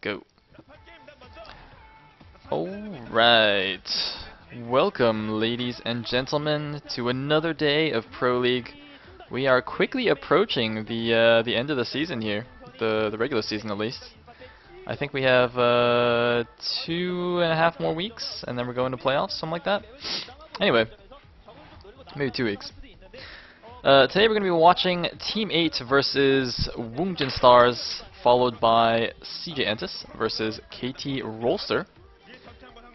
go. Alright. Welcome, ladies and gentlemen, to another day of Pro League. We are quickly approaching the end of the season here. The regular season, at least. I think we have 2.5 more weeks, and then we're going to playoffs, something like that. Anyway, maybe 2 weeks. Today we're going to be watching Team 8 versus Woongjan Stars, followed by CJ Entis versus KT Rolster.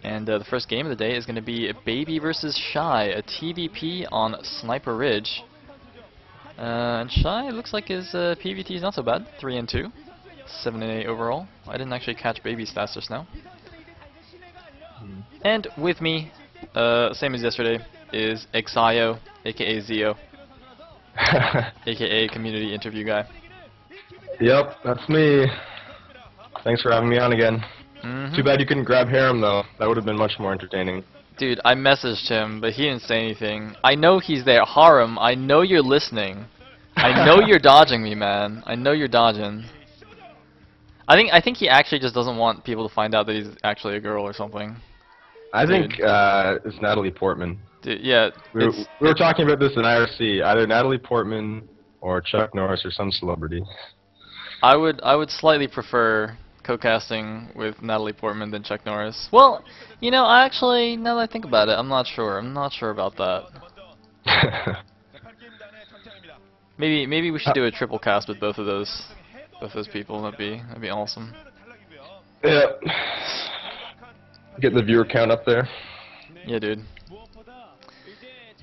And the first game of the day is going to be Baby versus Shy, a TVP on Sniper Ridge. And Shy looks like his PVT is not so bad, 3-2, 7-8 overall. I didn't actually catch Baby's stats just now. And with me, same as yesterday, is Exio, aka Zio, aka community interview guy. Yep, that's me. Thanks for having me on again. Too bad you couldn't grab Harem though. That would have been much more entertaining. Dude, I messaged him, but he didn't say anything. I know he's there. Harem, I know you're listening. I know you're dodging me, man. I know you're dodging. I think he actually just doesn't want people to find out that he's actually a girl or something. I think it's Natalie Portman. Dude, yeah. We were talking about this in IRC. Either Natalie Portman or Chuck Norris or some celebrity. I would slightly prefer co-casting with Natalie Portman than Chuck Norris. Well, you know, actually, now that I think about it, I'm not sure. I'm not sure about that. Maybe we should do a triple cast with both of those people. That'd be awesome. Yeah. Get the viewer count up there. Yeah, dude.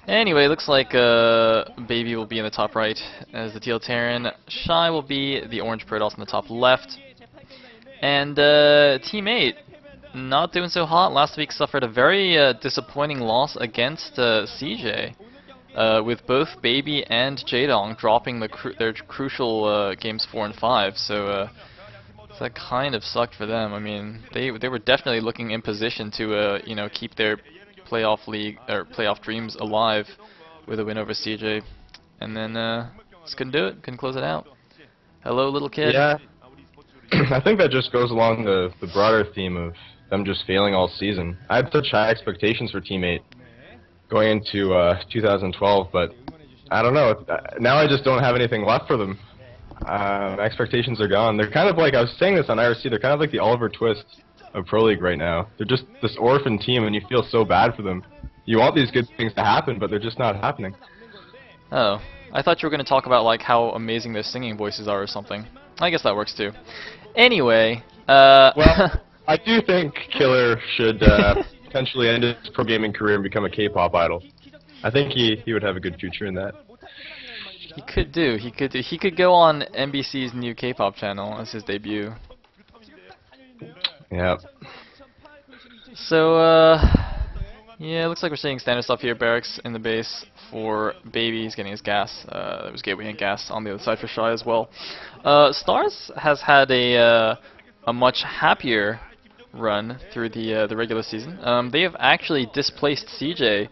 Anyway, looks like Baby will be in the top right as the Teal Terran. Shy will be the Orange Protoss in the top left. And Team 8, not doing so hot. Last week suffered a very disappointing loss against CJ, with both Baby and Jaedong dropping their crucial games 4 and 5. So that kind of sucked for them. I mean, they were definitely looking in position to you know, keep their playoff dreams alive with a win over CJ, and then just couldn't do it. Couldn't close it out. Hello, little kid. Yeah. I think that just goes along the broader theme of them just failing all season. I had such high expectations for Team 8 going into 2012, but I don't know. Now I just don't have anything left for them. My expectations are gone. They're kind of like, I was saying this on IRC, they're kind of like the Oliver Twist of Pro League right now. They're just this orphan team, and you feel so bad for them. You want these good things to happen, but they're just not happening. Oh, I thought you were going to talk about like how amazing their singing voices are or something. I guess that works too. Anyway, well, I do think Killer should potentially end his pro gaming career and become a K-pop idol. I think he would have a good future in that. He could do. He could go on NBC's new K-pop channel as his debut. Yep. So, yeah, it looks like we're seeing standard stuff here. Barracks in the base for Baby. He's getting his gas. There was gateway and gas on the other side for Shy as well. Stars has had a much happier run through the regular season. They have actually displaced CJ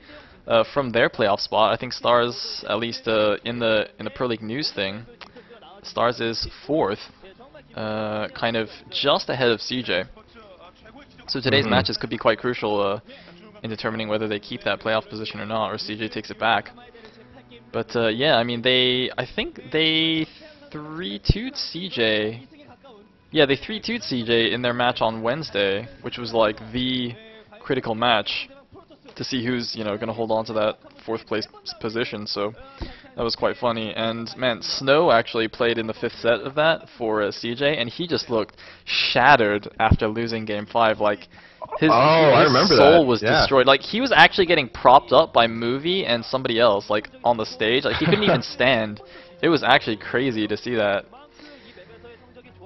from their playoff spot. I think Stars, at least in the Pro League news thing, Stars is 4th, kind of just ahead of CJ. So today's matches could be quite crucial in determining whether they keep that playoff position or not, or CJ takes it back. But yeah, I mean, I think they 3-2'd CJ. Yeah, they 3-2'd CJ in their match on Wednesday, which was like the critical match to see who's, you know, going to hold on to that 4th place position. So that was quite funny. And man, Snow actually played in the 5th set of that for CJ, and he just looked shattered after losing game 5. Like his soul was destroyed. Like he was actually getting propped up by Movie and somebody else, like on the stage. Like he couldn't even stand. It was actually crazy to see that.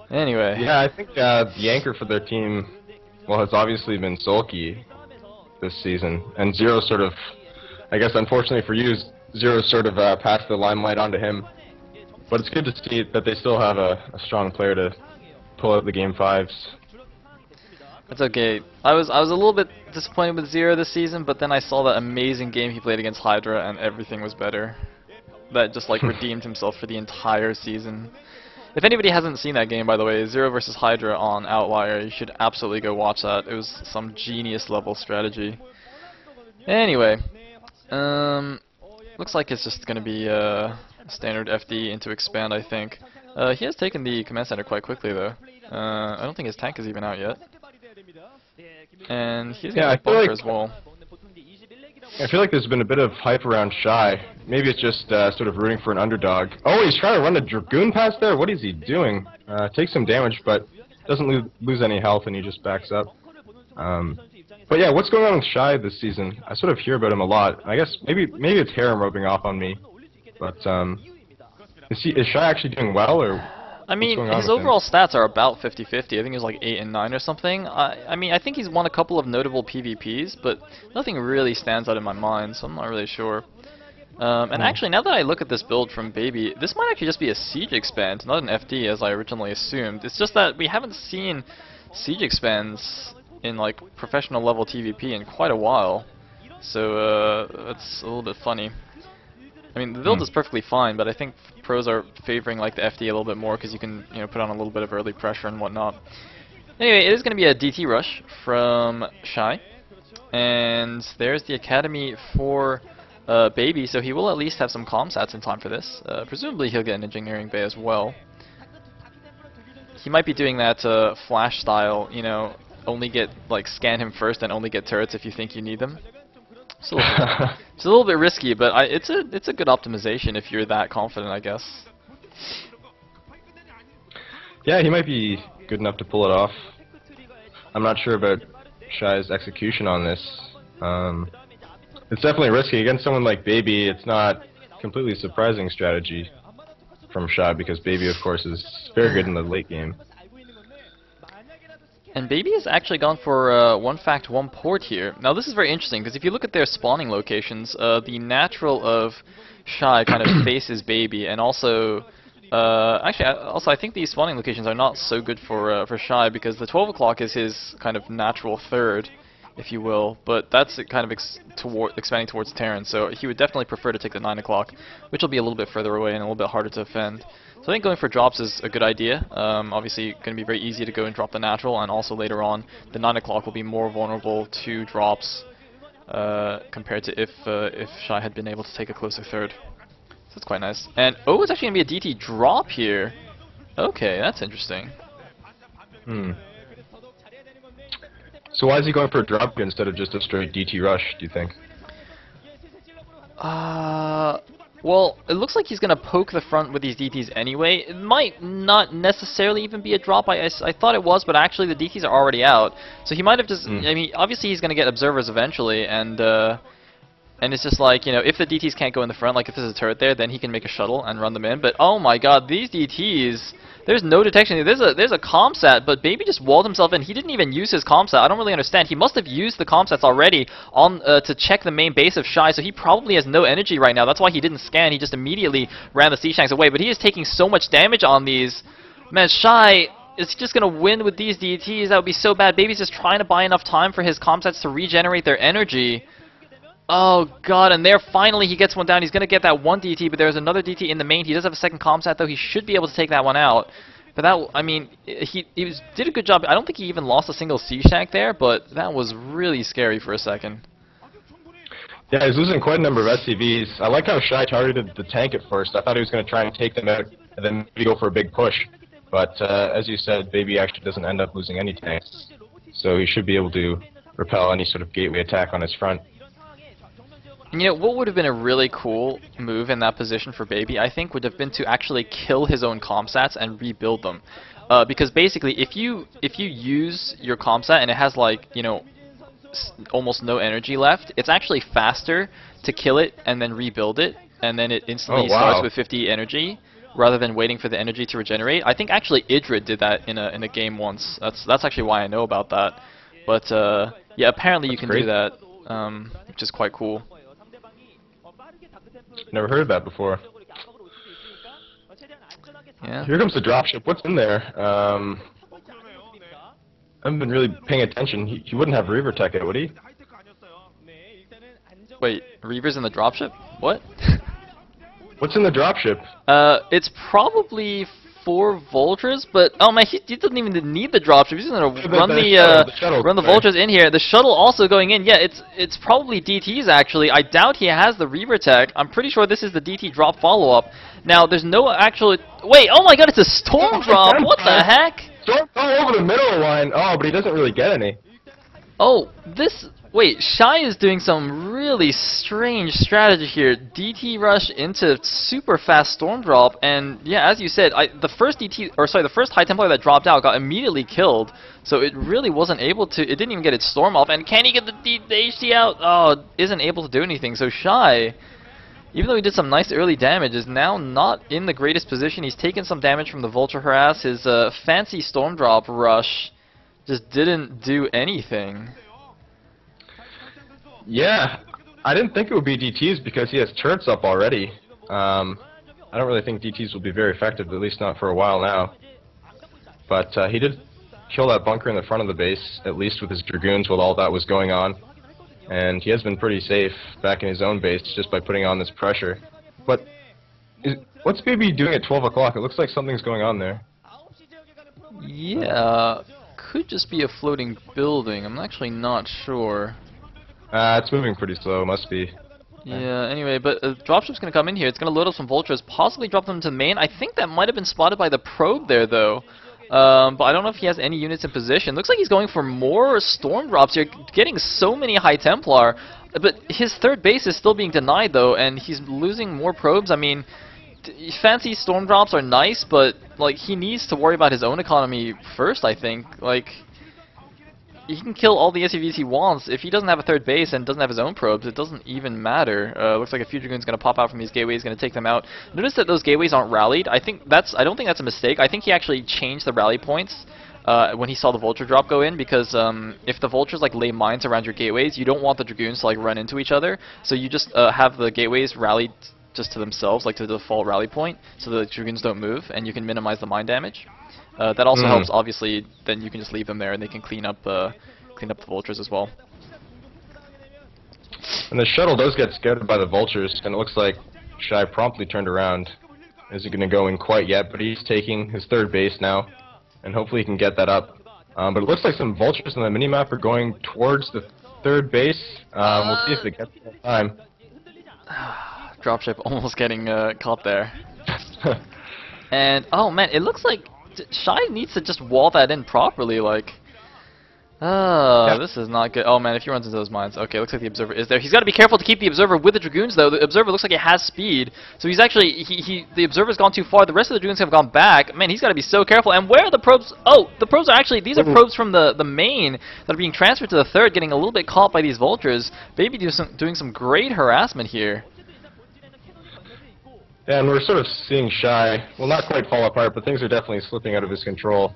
Anyway. Yeah, I think the anchor for their team, well, has obviously been Sulky this season, and Zero sort of, I guess unfortunately for you, Zero sort of passed the limelight onto him. But it's good to see that they still have a strong player to pull out the game 5s. That's okay. I was a little bit disappointed with Zero this season, but then I saw that amazing game he played against Hydra, and everything was better. That just like redeemed himself for the entire season. If anybody hasn't seen that game, by the way, Zero versus Hydra on Outlier, you should absolutely go watch that. It was some genius level strategy. Anyway, looks like it's just going to be standard FD into expand, I think. He has taken the command center quite quickly, though. I don't think his tank is even out yet. And he's got a bunker as well. I feel like there's been a bit of hype around Shy. Maybe it's just sort of rooting for an underdog. Oh, he's trying to run a Dragoon pass there? What is he doing? Takes some damage, but doesn't lose any health, and he just backs up. But yeah, what's going on with Shy this season? I sort of hear about him a lot. I guess maybe it's Harem rubbing off on me. But is Shy actually doing well, or? I mean, his overall stats are about 50-50. I think he's like 8 and 9 or something. I mean, I think he's won a couple of notable PvPs, but nothing really stands out in my mind, so I'm not really sure. And actually, now that I look at this build from Baby, this might actually just be a Siege expand, not an FD as I originally assumed. It's just that we haven't seen Siege expands in like professional level TvP in quite a while, so that's a little bit funny. I mean, the build is perfectly fine, but I think pros are favoring like the FD a little bit more because you can, put on a little bit of early pressure and whatnot. Anyway, it is going to be a DT rush from Shy, and there's the academy for Baby, so he will at least have some comsats in time for this. Presumably he'll get an engineering bay as well. He might be doing that flash style, only get scan him first and only get turrets if you think you need them. It's a little bit risky, but it's a good optimization if you're that confident, I guess. Yeah, he might be good enough to pull it off. I'm not sure about Shy's execution on this. It's definitely risky against someone like Baby. It's not completely surprising strategy from Shy because Baby, of course, is very good in the late game. And Baby has actually gone for one fact, one port here. Now this is very interesting because if you look at their spawning locations, the natural of Shy kind of faces Baby, and also, I think these spawning locations are not so good for Shy because the 12 o'clock is his kind of natural third, if you will, but that's kind of expanding towards Terran, so he would definitely prefer to take the 9 o'clock, which will be a little bit further away and a little bit harder to defend. So I think going for drops is a good idea. Obviously, going to be very easy to go and drop the natural, and also later on, the 9 o'clock will be more vulnerable to drops compared to if Shy had been able to take a closer third. So that's quite nice. And oh, it's actually going to be a DT drop here. Okay, that's interesting. So why is he going for a drop instead of just a straight DT rush, do you think? Well, it looks like he's going to poke the front with these DTs anyway. It might not necessarily even be a drop. I thought it was, but actually the DTs are already out. So he might have just... I mean, obviously he's going to get observers eventually, and it's just like, if the DTs can't go in the front, like if there's a turret there, then he can make a shuttle and run them in. But oh my god, these DTs... There's no detection. There's a comsat, but Baby just walled himself in. He didn't even use his comsat. I don't really understand. He must have used the comsats already on to check the main base of Shy, so he probably has no energy right now. That's why he didn't scan. He just immediately ran the siege tanks away. But he is taking so much damage on these. Man, Shy is just going to win with these DTs. That would be so bad. Baby's just trying to buy enough time for his comsats to regenerate their energy. Oh god, and there finally he gets one down. He's going to get that one DT, but there's another DT in the main. He does have a second comsat, though. He should be able to take that one out. But that, I mean, he did a good job. I don't think he even lost a single siege tank there, but that was really scary for a second. Yeah, he's losing quite a number of SCVs. I like how Shy targeted the tank at first. I thought he was going to try and take them out and then maybe go for a big push. But as you said, Baby actually doesn't end up losing any tanks. So he should be able to repel any sort of gateway attack on his front. What would have been a really cool move in that position for Baby, I think, would have been to actually kill his own comsats and rebuild them. Because basically, if you use your comsat and it has almost no energy left, it's actually faster to kill it and then rebuild it, and then it instantly starts with 50 energy rather than waiting for the energy to regenerate. I think actually Idrid did that in a game once. That's actually why I know about that. But yeah, apparently you can do that, which is quite cool. Never heard of that before. Yeah. Here comes the dropship. What's in there? I haven't been really paying attention. He wouldn't have Reaver tech it, would he? Wait, Reaver's in the dropship? What? What's in the dropship? It's probably 4 vultures, but oh man, he doesn't even need the dropship. He's gonna run the sorry. vultures in here. The shuttle also going in. Yeah, it's probably DT's actually. I doubt he has the Reaver tech. I'm pretty sure this is the DT drop follow-up. Now there's no actual. Wait, oh my God, it's a storm drop. What the heck? Storm all over the middle of the line. Oh, but he doesn't really get any. Oh, this. Wait, Shy is doing some really strange strategy here. DT rush into super fast storm drop, and yeah, as you said, the first High Templar that dropped out got immediately killed, so it really wasn't able to. It didn't even get its storm off. And can he get the HT out? Oh, isn't able to do anything. So Shy, even though he did some nice early damage, is now not in the greatest position. He's taken some damage from the Vulture Harass. His fancy storm drop rush just didn't do anything. Yeah, I didn't think it would be DT's because he has turrets up already. I don't really think DT's will be very effective, at least not for a while now. But he did kill that bunker in the front of the base, at least with his Dragoons while all that was going on. And he has been pretty safe back in his own base just by putting on this pressure. But what's BB doing at 12 o'clock? It looks like something's going on there. Yeah, could just be a floating building. I'm actually not sure. It's moving pretty slow, must be. Yeah, anyway, but dropship's gonna come in here. It's gonna load up some vultures, possibly drop them to the main. I think that might have been spotted by the probe there, though. But I don't know if he has any units in position. Looks like he's going for more storm drops here, getting so many High Templar. But his third base is still being denied, though, and he's losing more probes. I mean, fancy storm drops are nice, but like he needs to worry about his own economy first, I think. Like, he can kill all the SUVs he wants. If he doesn't have a third base and doesn't have his own probes, it doesn't even matter. Looks like a few Dragoon's going to pop out from these gateways, going to take them out. Notice that those gateways aren't rallied. I don't think that's a mistake. I think he actually changed the rally points when he saw the Vulture drop go in, because if the Vultures like lay mines around your gateways, you don't want the Dragoons to like run into each other. So you just have the gateways rallied just to themselves, like to the default rally point, so the Dragoons don't move, and you can minimize the mine damage. That also helps, obviously. Then you can just leave them there, and they can clean up the Vultures as well. And the shuttle does get scouted by the Vultures, and it looks like Shy promptly turned around. Isn't going to go in quite yet, but he's taking his third base now, and hopefully he can get that up. But it looks like some Vultures on the minimap are going towards the third base. We'll see if they get there in time. Dropship almost getting caught there. And oh man, it looks like Shy needs to just wall that in properly, like. This is not good. Oh man, if he runs into those mines. Okay, looks like the Observer is there. He's got to be careful to keep the Observer with the Dragoons, though. The Observer looks like it has speed. So he's actually, the Observer's gone too far. The rest of the Dragoons have gone back. Man, he's got to be so careful. And where are the probes? Oh, the probes are actually, these are probes from the main that are being transferred to the third, getting a little bit caught by these Vultures. Baby doing some great harassment here. Yeah, and we're sort of seeing Shy, well, not quite fall apart, but things are definitely slipping out of his control.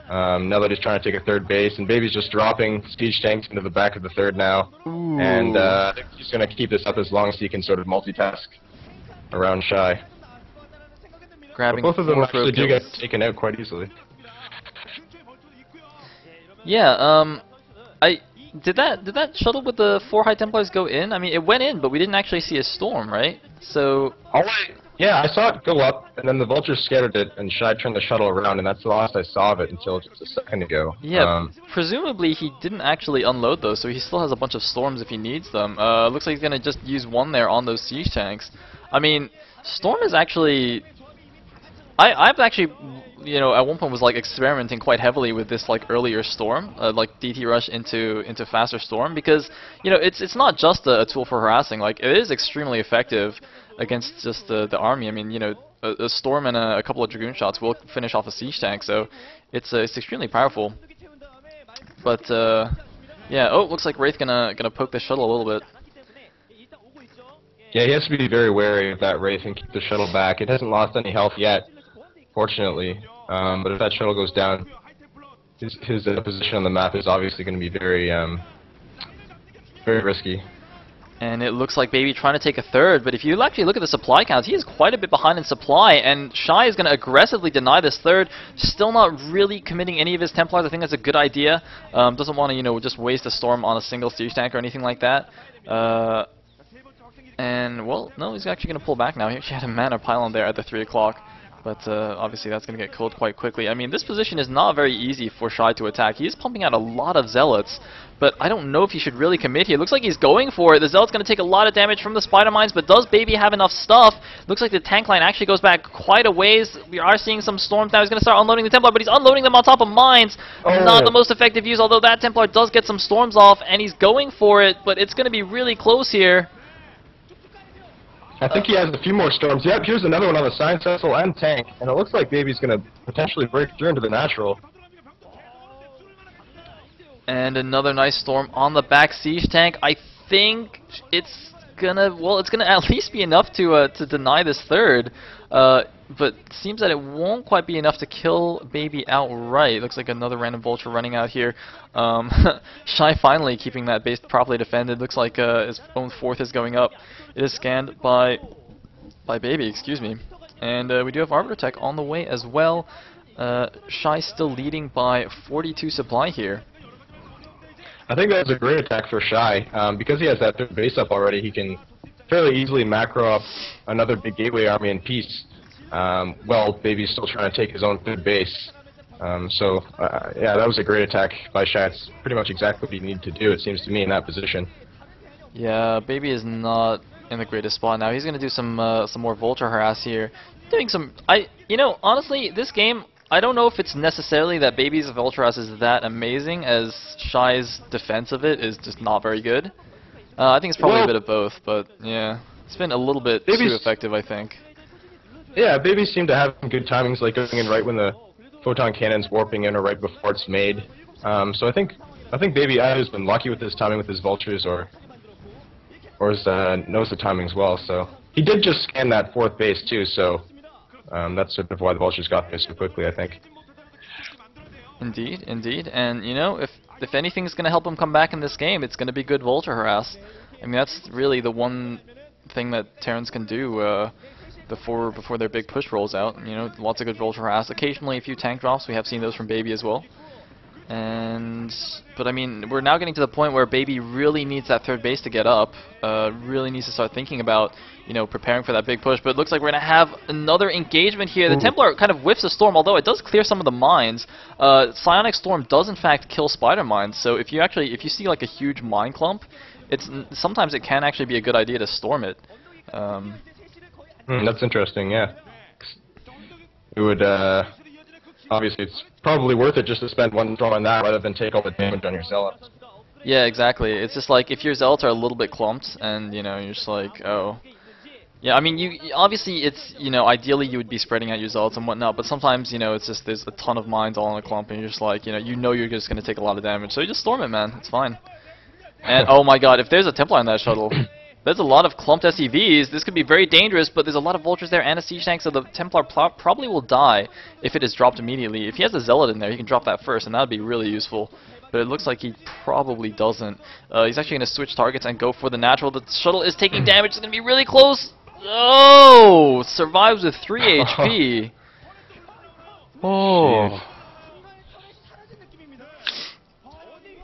Now that he's trying to take a third base, and Baby's just dropping siege tanks into the back of the third now. Ooh. And I think he's going to keep this up as long as he can sort of multitask around Shy. Grabbing but both of them actually do get taken out quite easily. Yeah, did that shuttle with the 4 High Templars go in? I mean, it went in, but we didn't actually see a storm, right? So. Yeah, I saw it go up, and then the Vultures scattered it, and Shy turned the shuttle around, and that's the last I saw of it until just a second ago. Yeah, presumably he didn't actually unload those, so he still has a bunch of storms if he needs them. Looks like he's gonna just use one there on those siege tanks. I mean, storm is actually. I've actually, you know, at one point was like experimenting quite heavily with this like earlier storm, like DT rush into faster storm, because you know it's not just a tool for harassing. Like it is extremely effective against just the army. I mean, you know, a storm and a couple of Dragoon shots will finish off a siege tank, so it's extremely powerful. But yeah, oh, looks like Wraith gonna poke the shuttle a little bit. Yeah, he has to be very wary of that Wraith and keep the shuttle back. It hasn't lost any health yet, fortunately. But if that shuttle goes down, his position on the map is obviously going to be very very risky. And it looks like Baby trying to take a third, but if you actually look at the supply counts, he is quite a bit behind in supply, and Shy is going to aggressively deny this third, still not really committing any of his Templars. I think that's a good idea. Doesn't want to, you know, just waste a storm on a single siege tank or anything like that. And, well, no, he's actually going to pull back now. He actually had a mana pylon there at the 3 o'clock. But obviously that's going to get killed quite quickly. I mean, this position is not very easy for Shy to attack. He's pumping out a lot of Zealots, but I don't know if he should really commit here. Looks like he's going for it. The Zealot's going to take a lot of damage from the Spider Mines, but does Baby have enough stuff? Looks like the tank line actually goes back quite a ways. We are seeing some storms now. He's going to start unloading the Templar, but he's unloading them on top of mines. Not the most effective use, although that Templar does get some storms off, and he's going for it, but it's going to be really close here. I think he has a few more storms. Yep, here's another one on the Science Vessel and tank, and it looks like Baby's going to potentially break through into the natural. And another nice storm on the back siege tank. I think it's gonna, well, it's gonna at least be enough to deny this third, but seems that it won't quite be enough to kill Baby outright. Looks like another random vulture running out here. Shy finally keeping that base properly defended. Looks like his own fourth is going up. It is scanned by Baby, excuse me. And we do have Arbiter Tech on the way as well. Shy still leading by 42 supply here. I think that's a great attack for Shy. Because he has that third base up already, he can fairly easily macro up another big gateway army in peace. Well, Baby's still trying to take his own third base. Yeah, that was a great attack by Shy. It's pretty much exactly what he needed to do, it seems to me, in that position. Yeah, Baby is not in the greatest spot now. He's gonna do some more vulture harass here. Doing some, you know, honestly, this game, I don't know if it's necessarily that Baby's vulture harass is that amazing, as Shy's defense of it is just not very good. I think it's probably a bit of both, but yeah, it's been a little bit too effective, I think. Yeah, Baby seemed to have some good timings, like going in right when the photon cannon's warping in or right before it's made. So I think Baby either has been lucky with his timing with his vultures, or knows the timing as well. So he did just scan that fourth base too, so that's sort of why the vultures got there so quickly, I think. Indeed, indeed, and you know, if anything's going to help him come back in this game, it's going to be good vulture harass. I mean, that's really the one thing that Terrans can do before their big push rolls out. You know, lots of good vulture harass. Occasionally, a few tank drops. We have seen those from Baby as well. But I mean, we're now getting to the point where Baby really needs that third base to get up. Really needs to start thinking about, you know, preparing for that big push. But it looks like we're gonna have another engagement here. The Templar kind of whiffs a storm, although it does clear some of the mines. Psionic Storm does in fact kill spider mines. So if you see like a huge mine clump, sometimes it can actually be a good idea to storm it. That's interesting. Yeah, it would. Obviously, it's probably worth it just to spend one storm on that rather than take all the damage on your zealots. Yeah, exactly. It's just like if your zealots are a little bit clumped, and you know, you're just like, oh, yeah. I mean, obviously it's, you know, ideally you would be spreading out your zealots and whatnot, but sometimes, you know, it's just there's a ton of mines all in a clump, and you're just like, you know you're just gonna take a lot of damage, so you just storm it, man. It's fine. And oh my God, if there's a Templar on that shuttle. There's a lot of clumped SCVs. This could be very dangerous, but there's a lot of vultures there and a siege tank, so the Templar probably will die if it is dropped immediately. If he has a zealot in there, he can drop that first, and that would be really useful. But it looks like he probably doesn't. He's actually going to switch targets and go for the natural. The shuttle is taking damage. It's going to be really close. Oh! Survives with 3 HP. Oh.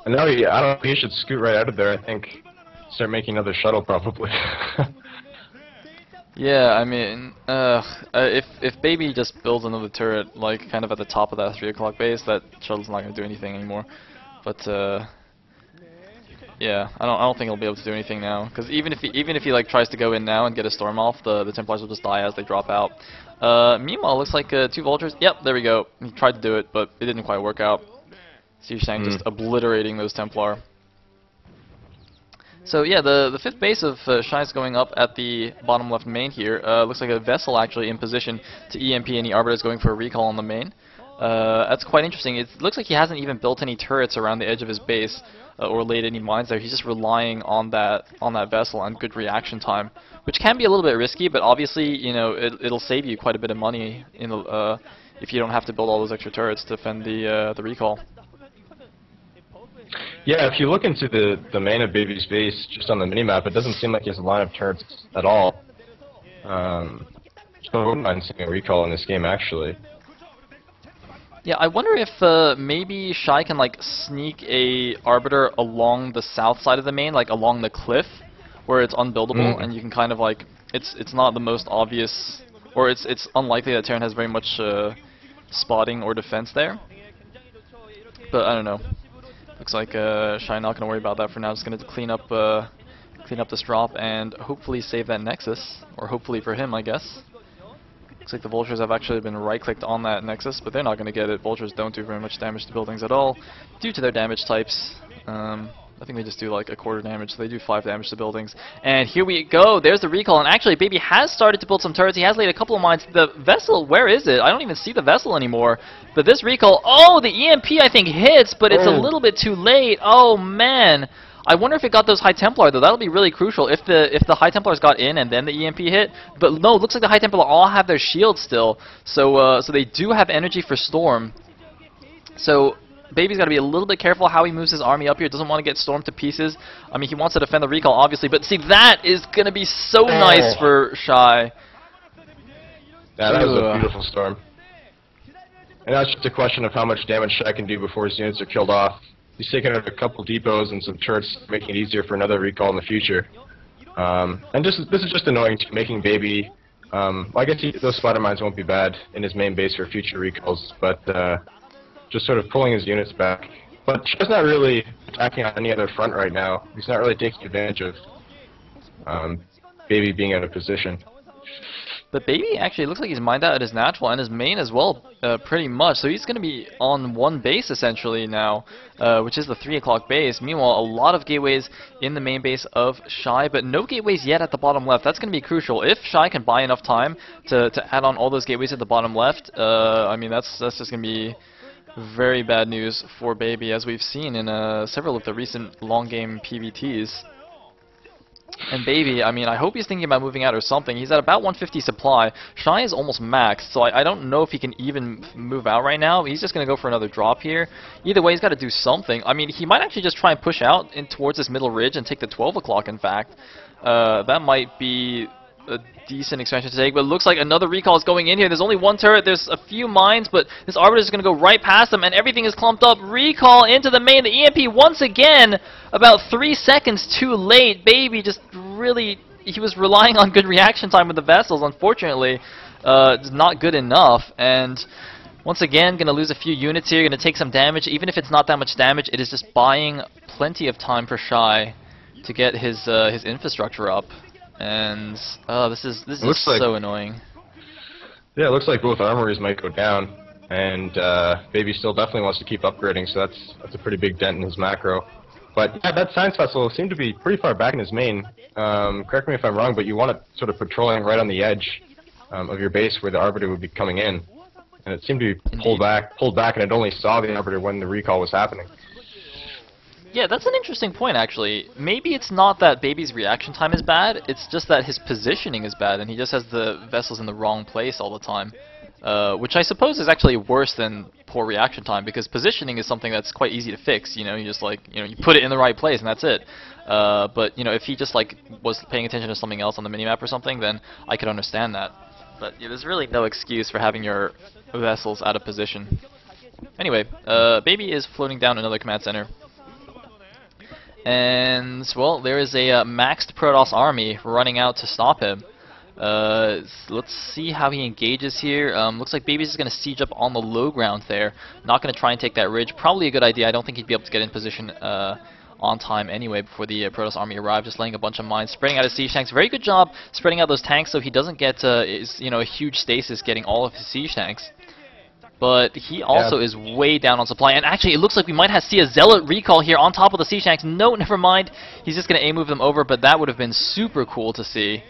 And now I don't know, he should scoot right out of there, I think. Start making another shuttle, probably. Yeah, I mean, if Baby just builds another turret, like kind of at the top of that 3 o'clock base, that shuttle's not going to do anything anymore. But yeah, I don't think he'll be able to do anything now, because even if he like tries to go in now and get a storm off, the Templars will just die as they drop out. Meanwhile, it looks like 2 vultures. Yep, there we go. He tried to do it, but it didn't quite work out. Siege tank just obliterating those Templar. So yeah, the 5th base of Shy is going up at the bottom left main here. Looks like a vessel actually in position to EMP, and the Arbiter is going for a recall on the main. That's quite interesting. It looks like he hasn't even built any turrets around the edge of his base or laid any mines there. He's just relying on that vessel and good reaction time, which can be a little bit risky, but obviously, you know, it'll save you quite a bit of money in the, if you don't have to build all those extra turrets to defend the recall. Yeah, if you look into the main of Baby's base, just on the minimap, it doesn't seem like he has a line of turrets at all. So I wouldn't mind seeing a recall in this game, actually. Yeah, I wonder if maybe Shy can like sneak a Arbiter along the south side of the main, like along the cliff, where it's unbuildable, and you can kind of like, it's not the most obvious or it's unlikely that Terran has very much spotting or defense there. But I don't know. Looks like Shy not gonna worry about that for now. Just gonna clean up this drop and hopefully save that Nexus, or hopefully for him, I guess. Looks like the Vultures have actually been right-clicked on that Nexus, but they're not gonna get it. Vultures don't do very much damage to buildings at all, due to their damage types. I think they just do like a quarter damage, so they do 5 damage to buildings. And here we go, there's the recall, and actually Baby has started to build some turrets. He has laid a couple of mines. The vessel, where is it? I don't even see the vessel anymore. But this recall, oh, the EMP I think hits, but it's a little bit too late. Oh man. I wonder if it got those High Templar though. That'll be really crucial if the High Templars got in and then the EMP hit. But no, it looks like the High Templar all have their shields still. So so they do have energy for Storm. So Baby's got to be a little bit careful how he moves his army up here. Doesn't want to get stormed to pieces. I mean, he wants to defend the recall, obviously, but see, that is going to be so nice for Shy. Yeah, that was a beautiful storm. And that's just a question of how much damage Shy can do before his units are killed off. He's taking out a couple depots and some turrets, making it easier for another recall in the future. And this is just annoying, making Baby... well, I guess those spotter mines won't be bad in his main base for future recalls, but... just sort of pulling his units back. But Shai's not really attacking on any other front right now. He's not really taking advantage of Baby being out of position. But Baby actually looks like he's mined out at his natural and his main as well, pretty much. So he's going to be on one base essentially now, which is the 3 o'clock base. Meanwhile, a lot of gateways in the main base of Shy, but no gateways yet at the bottom left. That's going to be crucial. If Shy can buy enough time to add on all those gateways at the bottom left, I mean, that's just going to be very bad news for Baby, as we've seen in several of the recent long game PVTs. And Baby, I mean, I hope he's thinking about moving out or something. He's at about 150 supply. Shy is almost maxed, so I don't know if he can even move out right now. He's just going to go for another drop here. Either way, he's got to do something. I mean, he might actually just try and push out towards this middle ridge and take the 12 o'clock, in fact. That might be a decent expansion to take, but it looks like another recall is going in here. There's only one turret, there's a few mines, but this Arbiter is going to go right past them, and everything is clumped up. Recall into the main. The EMP once again, about 3 seconds too late. Baby just really, he was relying on good reaction time with the vessels. Unfortunately, it's not good enough, and once again, going to lose a few units here, going to take some damage. Even if it's not that much damage, it is just buying plenty of time for Shy to get his infrastructure up. And this is so annoying. Yeah, it looks like both armories might go down, and Baby still definitely wants to keep upgrading, so that's a pretty big dent in his macro. But yeah, that science vessel seemed to be pretty far back in his main. Correct me if I'm wrong, but you want it sort of patrolling right on the edge of your base where the Arbiter would be coming in, and it seemed to be pulled back, and it only saw the Arbiter when the recall was happening. Yeah, that's an interesting point, actually. Maybe it's not that Baby's reaction time is bad, it's just that his positioning is bad, and he just has the vessels in the wrong place all the time. Which I suppose is actually worse than poor reaction time, because positioning is something that's quite easy to fix. You know, you just you put it in the right place, and that's it. But, you know, if he just, was paying attention to something else on the minimap or something, then I could understand that. But yeah, there's really no excuse for having your vessels out of position. Anyway, Baby is floating down another command center. And, well, there is a maxed Protoss army running out to stop him. Let's see how he engages here. Looks like Baby's just going to siege up on the low ground there. Not going to try and take that ridge. Probably a good idea. I don't think he'd be able to get in position on time anyway before the Protoss army arrived. Just laying a bunch of mines, spreading out his siege tanks. Very good job spreading out those tanks so he doesn't get a huge stasis getting all of his siege tanks. But he also is way down on supply. And actually, it looks like we might see a Zealot recall here on top of the siege tanks. No, never mind. He's just going to A-move them over, but that would have been super cool to see.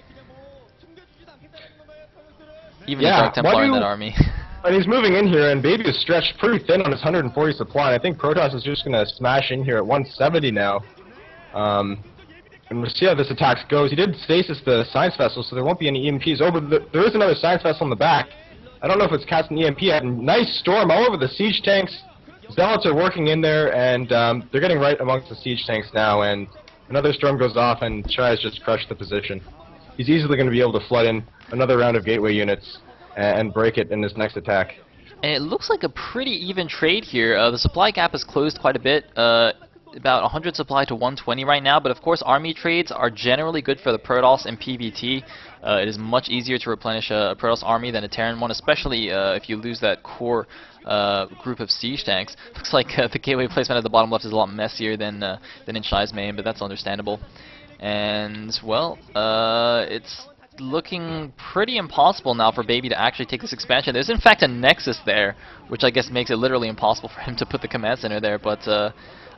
Even the Dark Templar in that army. And he's moving in here, and Baby is stretched pretty thin on his 140 supply. I think Protoss is just going to smash in here at 170 now. And we'll see how this attack goes. He did stasis the science vessel, so there won't be any EMPs over. There is another science vessel in the back. I don't know if it's casting EMP yet. Nice storm all over the siege tanks. Zealots are working in there, and they're getting right amongst the siege tanks now, and another storm goes off, and Chai has just crushed the position. He's easily going to be able to flood in another round of gateway units and break it in this next attack. And it looks like a pretty even trade here. The supply gap has closed quite a bit. about 100 supply to 120 right now, but of course army trades are generally good for the Protoss and PvT. It is much easier to replenish a Protoss army than a Terran one, especially if you lose that core group of siege tanks. Looks like the gateway placement at the bottom left is a lot messier than in Shy's main, but that's understandable. And, well, it's looking pretty impossible now for Baby to actually take this expansion. There's in fact a Nexus there, which I guess makes it literally impossible for him to put the command center there, but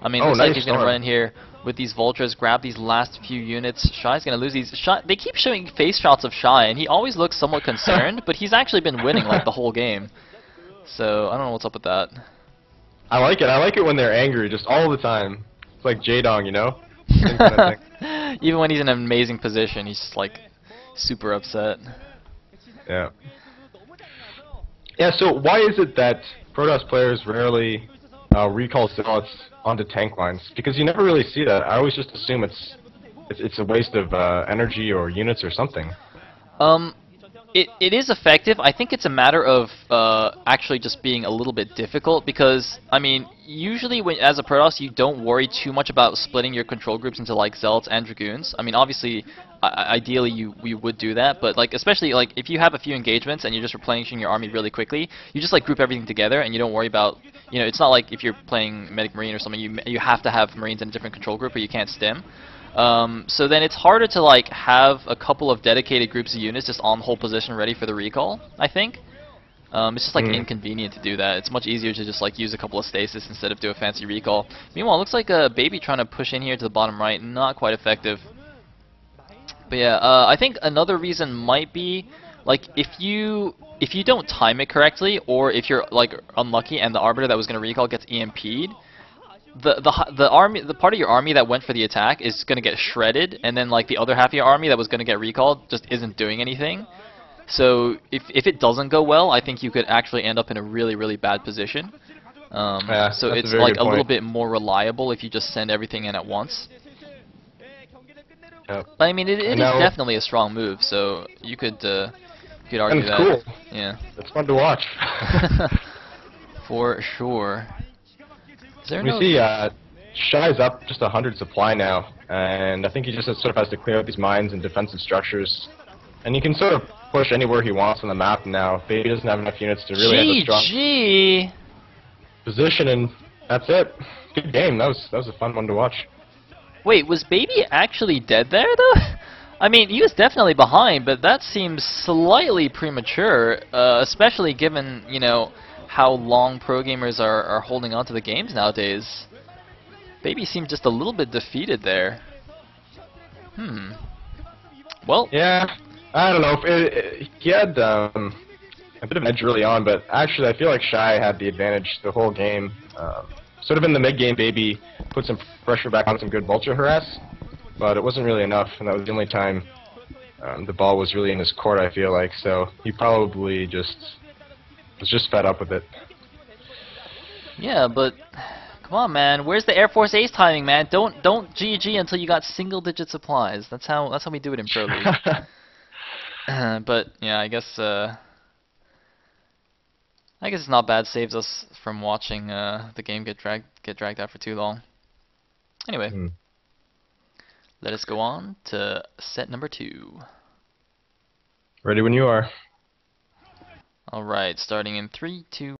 I mean, looks like he's going to run in here with these Vultures, grab these last few units. Shy's going to lose these. They keep showing face shots of Shy, and he always looks somewhat concerned, but he's actually been winning like the whole game. So, I don't know what's up with that. I like it. I like it when they're angry, just all the time. It's like J-Dong, you know? Same kind of thing. Even when he's in an amazing position, he's just like super upset. Yeah. Yeah, so why is it that Protoss players rarely recall Zealots onto tank lines? Because you never really see that. I always just assume it's a waste of energy or units or something. It is effective. I think it's a matter of actually just being a little bit difficult because, I mean, usually when as a Protoss you don't worry too much about splitting your control groups into like Zealots and Dragoons. I mean, obviously, ideally you would do that, but like especially like if you have a few engagements and you're just replenishing your army really quickly, you just like group everything together and you don't worry about, you know, it's not like if you're playing Medic Marine or something, you have to have Marines in a different control group or you can't stim. So then it's harder to like have a couple of dedicated groups of units just on hold position ready for the recall, I think. It's just like inconvenient to do that. It's much easier to just like use a couple of stasis instead of do a fancy recall. Meanwhile, it looks like a Baby trying to push in here to the bottom right, not quite effective. But yeah, I think another reason might be like if you don't time it correctly, or if you're like unlucky and the Arbiter that was going to recall gets EMP'd, the part of your army that went for the attack is going to get shredded, and then like the other half of your army that was going to get recalled just isn't doing anything. So if it doesn't go well, I think you could actually end up in a really bad position. Yeah, so that's it's a very like good a little point. bit more reliable if you just send everything in at once. Yep. But I mean, it is Now, definitely a strong move. So you could argue and it's that. cool. Yeah. It's fun to watch. For sure. Is there We no? see Shy's up just 100 supply now, and I think he just sort of has to clear out these mines and defensive structures. And he can sort of push anywhere he wants on the map now. Baby doesn't have enough units to really have a strong GG. position, and that's it. Good game. That was a fun one to watch. Wait, was Baby actually dead there, though? I mean, he was definitely behind, but that seems slightly premature, especially given, you know, how long pro gamers are holding on to the games nowadays. Baby seemed just a little bit defeated there. Well, Yeah, I don't know. He had a bit of an edge early on, but actually I feel like Shy had the advantage the whole game. Sort of in the mid-game, Baby put some pressure back on some good Vulture harass, but it wasn't really enough, and that was the only time the ball was really in his court, I feel like, so he probably was just fed up with it. yeah, but come on, man. Where's the Air Force Ace timing, man? Don't GG until you got single-digit supplies. That's how we do it in Pro League. But yeah, I guess it's not bad. Saves us from watching the game get dragged out for too long. Anyway, let us go on to set number 2. Ready when you are. All right, starting in 3, 2.